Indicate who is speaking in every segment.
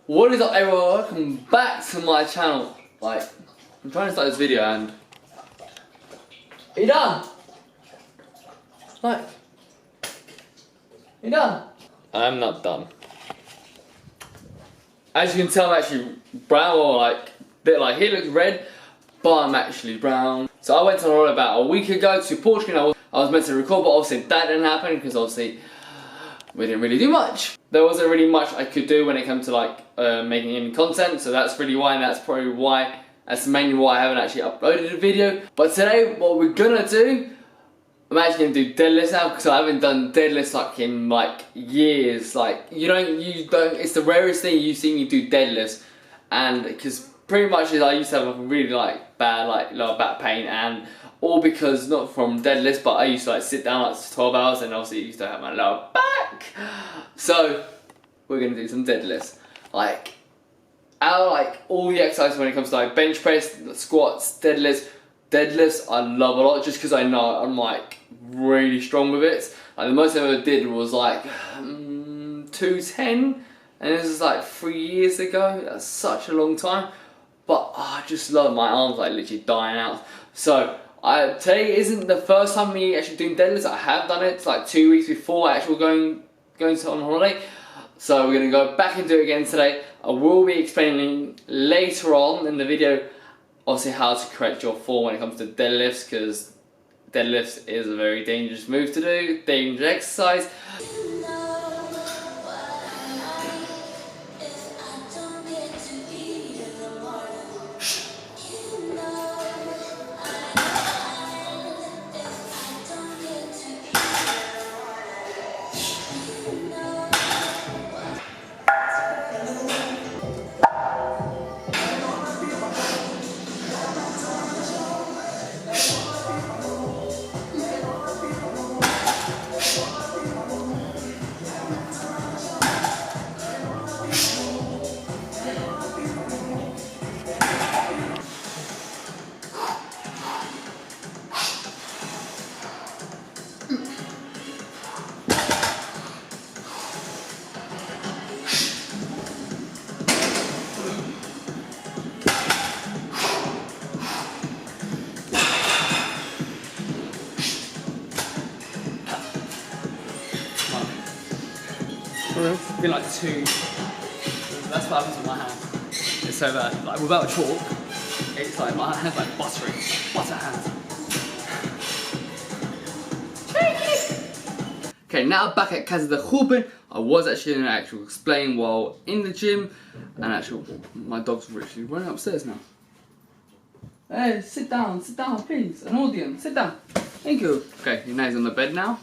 Speaker 1: What is up everyone, welcome back to my channel. Like, I'm trying to start this video and... Are you done? Like... Are you done? I'm not done. As you can tell, I'm actually brown, or like, bit like he looks red, but I'm actually brown. So I went on holiday about a week ago to Portugal. I was meant to record, but obviously that didn't happen because obviously we didn't really do much. There wasn't really much I could do when it comes to like making any content, so that's really why, and that's probably why, that's mainly why I haven't actually uploaded a video. But today, what we're gonna do, I'm actually gonna do deadlifts now because I haven't done deadlifts like in like years. Like you don't, it's the rarest thing you see me do deadlifts, and because pretty much I used to have a really like bad like lower back pain, and all because not from deadlifts, but I used to like sit down like 12 hours, and obviously I used to have my lower back. So we're gonna do some deadlifts. Like out of like all the exercises when it comes to like bench press, squats, deadlifts I love a lot just because I know I'm like really strong with it. Like the most I ever did was like 210, and this is like 3 years ago. That's such a long time, but I just love my arms like literally dying out. So today isn't the first time me actually doing deadlifts. I have done it like 2 weeks before actually going on holiday. So we're going to go back and do it again today. I will be explaining later on in the video obviously how to correct your form when it comes to deadlifts, because deadlifts is a very dangerous move to do, dangerous exercise. It's been like two. That's what happens with my hand. It's so bad. Like without chalk, it's like my hand's like butter hands. Okay, now back at Casa de Ruben. I was actually going to actually explain while in the gym, and actually my dog's literally running upstairs now. Hey, sit down, please. An audience, sit down. Thank you. Okay, now he's on the bed now.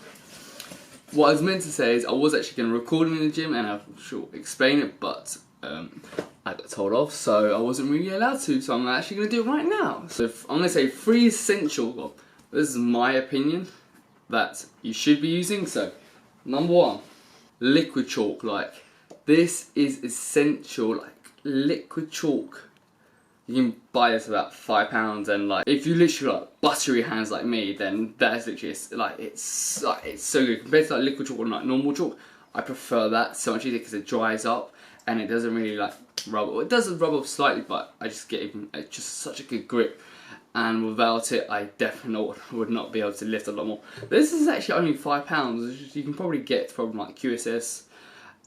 Speaker 1: What I was meant to say is I was actually going to record him in the gym and I'll sure explain it, but I got told off, so I wasn't really allowed to, so I'm actually going to do it right now. So I'm going to say 3 essential, well, this is my opinion, that you should be using. So number 1, liquid chalk. Like this is essential, like liquid chalk. You can buy this for about £5, and like if you literally like buttery hands like me, then that's literally like it's so good compared to like liquid chalk or like normal chalk. I prefer that so much easier because it dries up and it doesn't really like rub. Well, it does rub off slightly, but I just get it's just such a good grip. And without it, I definitely would not be able to lift a lot more. This is actually only £5. You can probably get from like QSS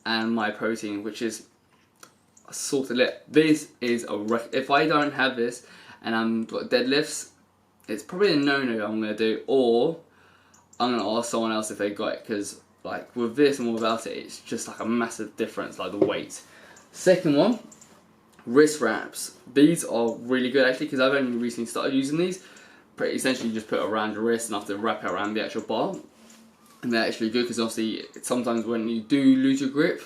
Speaker 1: and My Protein, which is sorted it. This is a if I don't have this and I'm got deadlifts, it's probably a no-no I'm gonna do, or I'm gonna ask someone else if they got it, because like with this and without it, it's just like a massive difference, like the weight. Second one, wrist wraps. These are really good actually because I've only recently started using these. Pretty essentially, you just put it around your wrist and have to wrap it around the actual bar, and they're actually good because obviously sometimes when you do lose your grip,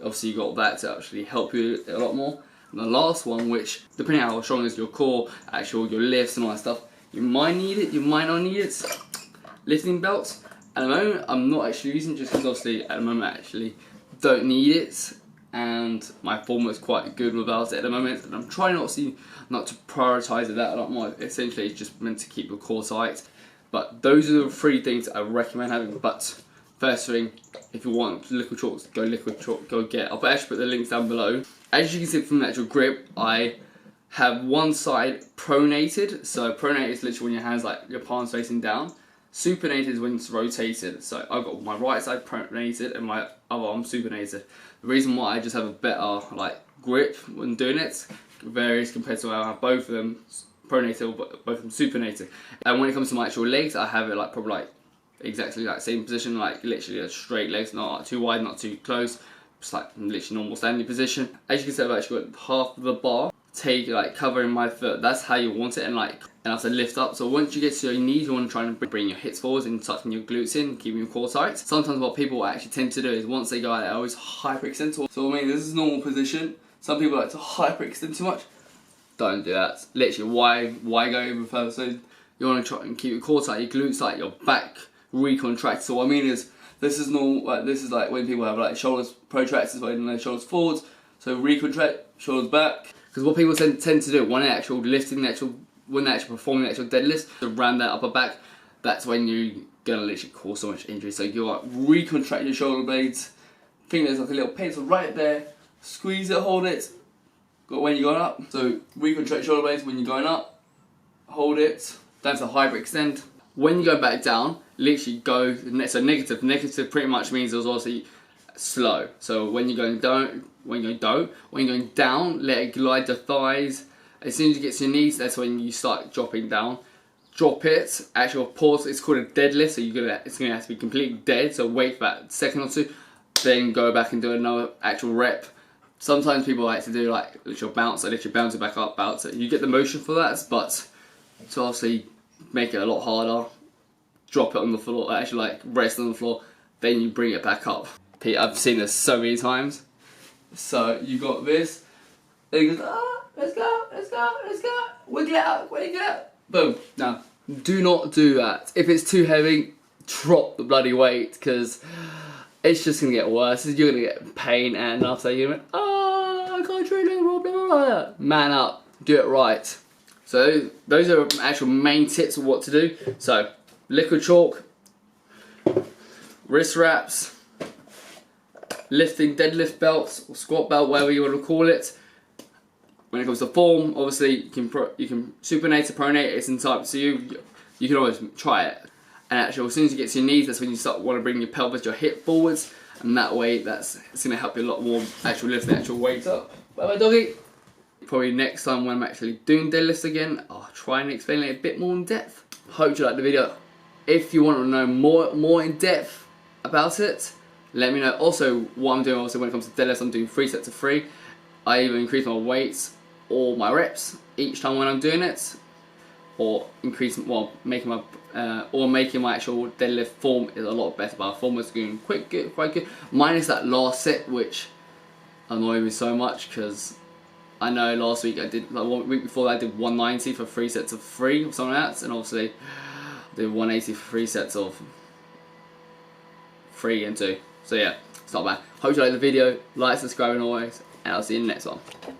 Speaker 1: obviously you got that to actually help you a lot more. And the last one, which depending on how strong is your core, actual your lifts and all that stuff, you might need it, you might not need it. Lifting belts. At the moment, I'm not actually using it just because obviously at the moment I actually don't need it, and my form is quite good without it at the moment. And I'm trying obviously not to prioritise it that a lot more. Essentially, it's just meant to keep your core tight. But those are the 3 things I recommend having. But first thing, if you want liquid chalks, go liquid chalk, go get. I'll actually put the links down below. As you can see from the actual grip, I have one side pronated. So pronated is literally when your hands, like your palms facing down. Supinated is when it's rotated. So I've got my right side pronated and my other arm supinated. The reason why I just have a better like grip when doing it varies compared to how I have both of them pronated, but both of them supinated. And when it comes to my actual legs, I have it like probably like exactly like same position, like literally a straight legs, not too wide, not too close, just like literally normal standing position. As you can see, I've actually got half of the bar like covering my foot. That's how you want it, and also lift up. So once you get to your knees, you want to try and bring your hips forwards and tucking your glutes in, keeping your core tight. Sometimes what people actually tend to do is once they go out, they always hyperextend. So I mean, this is normal position. Some people like to hyperextend too much. Don't do that. Literally, why go even further? So you want to try and keep your core tight, your glutes tight, your back recontract. So what I mean is, this is normal. Like this is like when people have like shoulders protracted, when their shoulders forwards. So recontract, shoulders back. Because what people tend to do when they're actually lifting, when they're actually performing the actual deadlift, around their upper back, that's when you're gonna literally cause so much injury. So you like recontract your shoulder blades. I think there's like a little pencil right there. Squeeze it, hold it. Got when you're going up. So recontract shoulder blades when you're going up. Hold it. Don't have to hyperextend. When you go back down, literally go. So negative. Negative pretty much means there's also slow. So when you're going down, when you're going down, let it glide the thighs. As soon as you get to your knees, that's when you start dropping down. Drop it. Actual pause. It's called a deadlift. So it's gonna have to be completely dead. So wait for about a second or two, then go back and do another actual rep. Sometimes people like to do like literal bounce. So literally bounce it back up, bounce it. You get the motion for that, but to obviously make it a lot harder, drop it on the floor. Actually like rest on the floor, then you bring it back up. Pete, I've seen this so many times. So you got this, and he goes, let's go, wiggle it out, boom. Now, do not do that. If it's too heavy, drop the bloody weight, because it's just gonna get worse. You're gonna get pain, and after you're gonna, I can't train anymore, blah, blah, blah. Man up, do it right. So those are actual main tips of what to do. So liquid chalk, wrist wraps, lifting deadlift belts or squat belt, whatever you want to call it. When it comes to form, obviously you can supinate or pronate. It's entirely to you. You can always try it. And actually, as soon as you get to your knees, that's when you want to bring your pelvis, your hip forwards, and that way it's going to help you a lot more. Actually lift the actual weight up. Bye bye, doggy. Probably next time when I'm actually doing deadlifts again, I'll try and explain it a bit more in depth. Hope you liked the video. If you want to know more in depth about it, let me know. Also, what I'm doing also when it comes to deadlifts, I'm doing 3 sets of 3. I either increase my weights or my reps each time when I'm doing it, or making my actual deadlift form is a lot better. But our form was going quite good. Minus that last set, which annoyed me so much, because I know last week I did, like 1 week before that, I did 190 for 3 sets of 3 or something like that, and obviously I did 180 for 3 sets of 3 and 2. So yeah, it's not bad. Hope you liked the video. Like, subscribe, and always, and I'll see you in the next one.